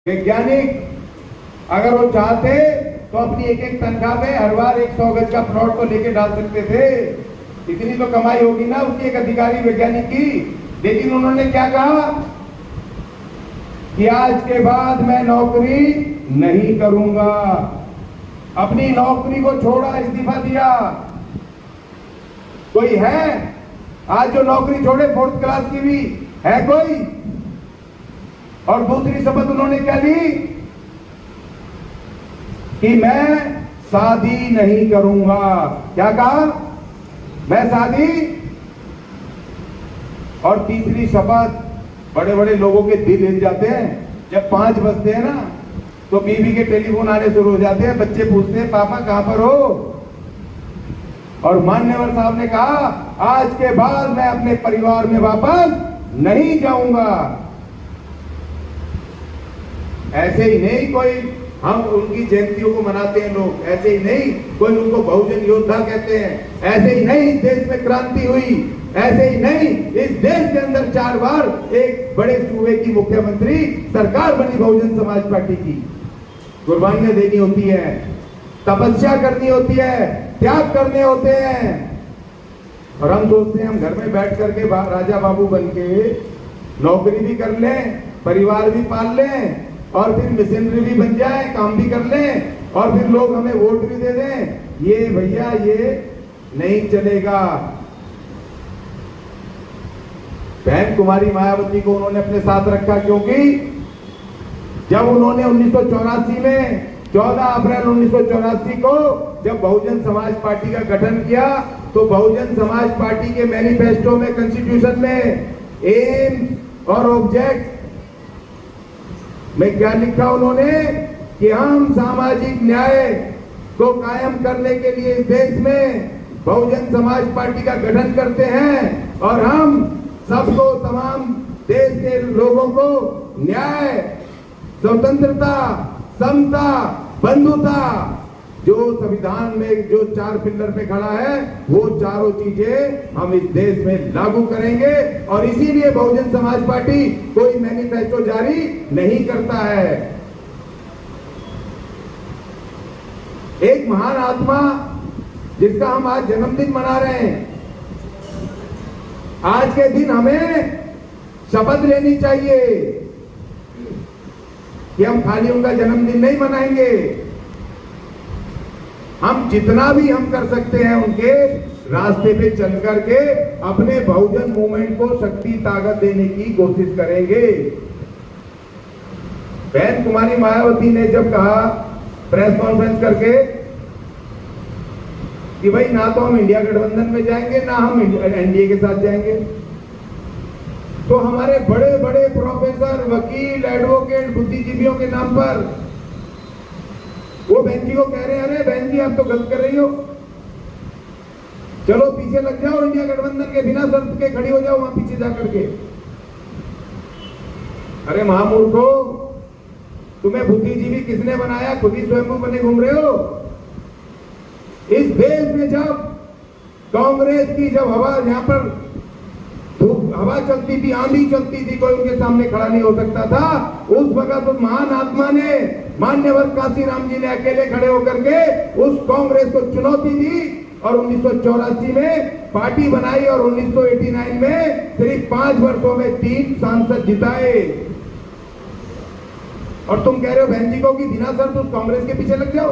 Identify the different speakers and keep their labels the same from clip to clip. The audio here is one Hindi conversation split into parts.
Speaker 1: वैज्ञानिक अगर वो चाहते तो अपनी एक एक तनख्वाह पे हर बार 100 गज का प्लॉट को लेके डाल सकते थे। इतनी तो कमाई होगी ना उसकी एक अधिकारी वैज्ञानिक की। लेकिन उन्होंने क्या कहा कि आज के बाद मैं नौकरी नहीं करूंगा। अपनी नौकरी को छोड़ा, इस्तीफा दिया। कोई है आज जो नौकरी छोड़े 4th क्लास की भी है कोई? और दूसरी शपथ उन्होंने क्या ली कि मैं शादी नहीं करूंगा। क्या कहा? मैं शादी। और तीसरी शपथ, बड़े बड़े लोगों के दिल हिल जाते हैं जब 5 बजते हैं ना, तो बीवी के टेलीफोन आने शुरू हो जाते हैं। बच्चे पूछते हैं पापा कहां पर हो? और मान्यवर साहब ने कहा आज के बाद मैं अपने परिवार में वापस नहीं जाऊंगा। ऐसे ही नहीं कोई हम उनकी जयंतियों को मनाते हैं लोग, ऐसे ही नहीं कोई उनको बहुजन योद्धा कहते हैं, ऐसे ही नहीं इस देश में क्रांति हुई, ऐसे ही नहीं इस देश के अंदर 4 बार एक बड़े सूबे की मुख्यमंत्री सरकार बनी बहुजन समाज पार्टी की। कुर्बानियां देनी होती है, तपस्या करनी होती है, त्याग करने होते हैं। और हम सोचते हैं हम घर में बैठ करके राजा बाबू बन के नौकरी भी कर लें, परिवार भी पाल लें, और फिर मिशनरी भी बन जाए, काम भी कर लें, और फिर लोग हमें वोट भी दे दें। ये भैया ये नहीं चलेगा। बहन कुमारी मायावती को उन्होंने अपने साथ रखा क्योंकि जब उन्होंने 1984 में 14 अप्रैल 1984 को जब बहुजन समाज पार्टी का गठन किया, तो बहुजन समाज पार्टी के मैनिफेस्टो में, कॉन्स्टिट्यूशन में एम्स और ऑब्जेक्ट में क्या लिखा उन्होंने कि हम सामाजिक न्याय को कायम करने के लिए इस देश में बहुजन समाज पार्टी का गठन करते हैं, और हम सबको, तमाम देश के लोगों को न्याय, स्वतंत्रता, समता, बंधुता, जो संविधान में जो 4 पिलर पे खड़ा है, वो चारों चीजें हम इस देश में लागू करेंगे। और इसीलिए बहुजन समाज पार्टी कोई मैनिफेस्टो जारी नहीं करता है। एक महान आत्मा जिसका हम आज जन्मदिन मना रहे हैं, आज के दिन हमें शपथ लेनी चाहिए कि हम खाली उनका जन्मदिन नहीं मनाएंगे। हम जितना भी हम कर सकते हैं उनके रास्ते पे चल करके अपने बहुजन मूवमेंट को शक्ति, ताकत देने की कोशिश करेंगे। बहन कुमारी मायावती ने जब कहा प्रेस कॉन्फ्रेंस करके कि भाई ना तो हम इंडिया गठबंधन में जाएंगे, ना हम एनडीए के साथ जाएंगे, तो हमारे बड़े बड़े प्रोफेसर, वकील, एडवोकेट, बुद्धिजीवियों के नाम पर वो बहन जी को कह रहे हैं अरे बहन जी आप तो गलत कर रही हो, चलो पीछे लग जाओ, इंडिया गठबंधन के बिना शर्त के खड़ी हो जाओ वहां पीछे जाकर के। अरे महामूर्खो, तुम्हें बुद्धिजीवी किसने बनाया? खुद ही स्वयं बने घूम रहे हो। इस देश में जब कांग्रेस की जब हवा, यहां पर हवा चलती थी, आंधी चलती थी, कोई उनके सामने खड़ा नहीं हो सकता था। उस वक्त उस महान आत्मा ने, मान्यवर काशीराम जी ने अकेले खड़े होकर के उस कांग्रेस को चुनौती दी और 1984 में पार्टी बनाई, और 1989 में सिर्फ 5 वर्षों में 3 सांसद जिताए। और तुम कह रहे हो बहन जी को कि बिना शर्त उस कांग्रेस के पीछे लग जाओ,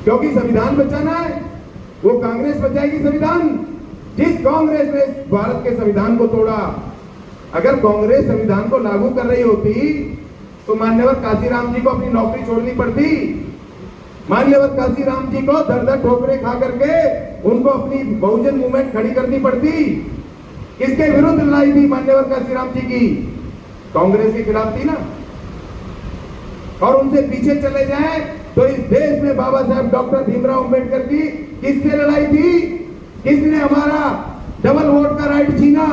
Speaker 1: क्योंकि संविधान बचाना है। वो कांग्रेस बचाएगी संविधान। जिस कांग्रेस ने भारत के संविधान को तोड़ा, अगर कांग्रेस संविधान को लागू कर रही होती तो मान्यवर काशीराम जी को अपनी नौकरी छोड़नी पड़ती। मान्यवर काशीराम जी को दर-दर ठोकरे खा करके उनको अपनी बहुजन मूवमेंट खड़ी करनी पड़ती। किसके विरुद्ध लड़ाई थी मान्यवर काशीराम जी की? कांग्रेस के खिलाफ थी ना। और उनसे पीछे चले जाए तो इस देश में बाबा साहब डॉक्टर भीमराव अंबेडकर की किससे लड़ाई थी? किसने हमारा डबल वोट का राइट छीना?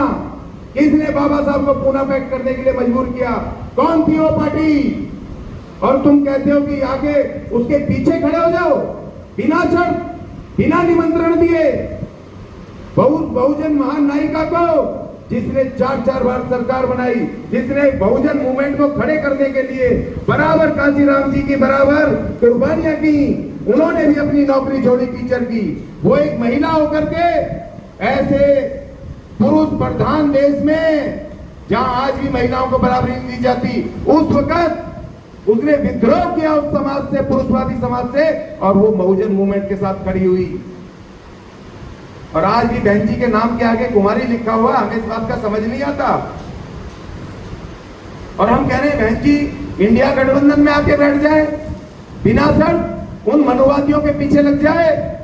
Speaker 1: किसने बाबा साहब को पूना पैक्ट करने के लिए मजबूर किया? कौन थी वो पार्टी? और तुम कहते हो कि आगे उसके पीछे खड़े हो जाओ बिना शर्त, बिना निमंत्रण दिए। बहुजन महान नायिका को जिसने 4-4 बार सरकार बनाई, जिसने बहुजन मूवमेंट को खड़े करने के लिए बराबर काशीराम जी की बराबर कुर्बानियां की, उन्होंने भी अपनी नौकरी छोड़ी टीचर की। वो एक महिला होकर के ऐसे पुरुष प्रधान देश में जहां आज भी महिलाओं को बराबरी नहीं दी जाती, उस वक्त उसने विद्रोह किया उस समाज से, पुरुषवादी समाज से, और वो बहुजन मूवमेंट के साथ खड़ी हुई। और आज भी बहन जी के नाम के आगे कुमारी लिखा हुआ, हमें इस बात का समझ नहीं आता। और हम कह रहे हैं बहन जी इंडिया गठबंधन में आके बैठ जाए, बिना शर्त उन मनुवादियों के पीछे लग जाए।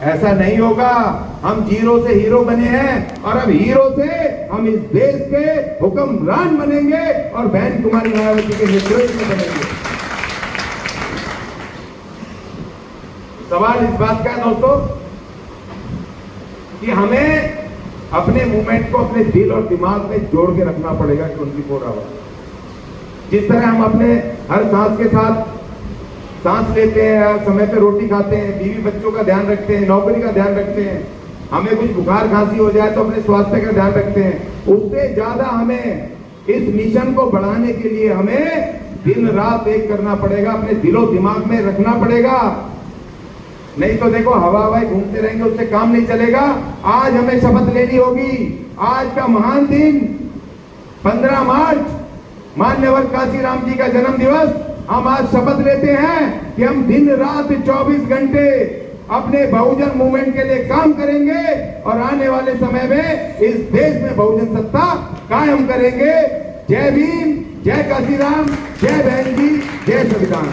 Speaker 1: ऐसा नहीं होगा। हम जीरो से हीरो बने हैं और अब हीरो से हम इस देश के हुक्मरान बनेंगे और बहन कुमारी मायावती के नेतृत्व में बनेंगे। सवाल इस बात का है दोस्तों कि हमें अपने मूवमेंट को अपने दिल और दिमाग में जोड़ के रखना पड़ेगा 24 आवर। जिस तरह हम अपने हर सांस के साथ सांस लेते हैं, समय पे रोटी खाते हैं, बीवी बच्चों का ध्यान रखते हैं, नौकरी का ध्यान रखते हैं, हमें कुछ बुखार खांसी हो जाए तो अपने स्वास्थ्य का ध्यान रखते हैं, उससे ज्यादा हमें इस मिशन को बढ़ाने के लिए हमें दिन रात एक करना पड़ेगा, अपने दिलो दिमाग में रखना पड़ेगा। नहीं तो देखो हवा हवाई घूमते रहेंगे, उससे काम नहीं चलेगा। आज हमें शपथ लेनी होगी। आज का महान दिन 15 मार्च मान्यवर काशीराम जी का जन्म दिवस, हम आज शपथ लेते हैं कि हम दिन रात 24 घंटे अपने बहुजन मूवमेंट के लिए काम करेंगे और आने वाले समय में इस देश में बहुजन सत्ता कायम करेंगे। जय भीम, जय काशीराम, जय बहन जी, जय संविधान।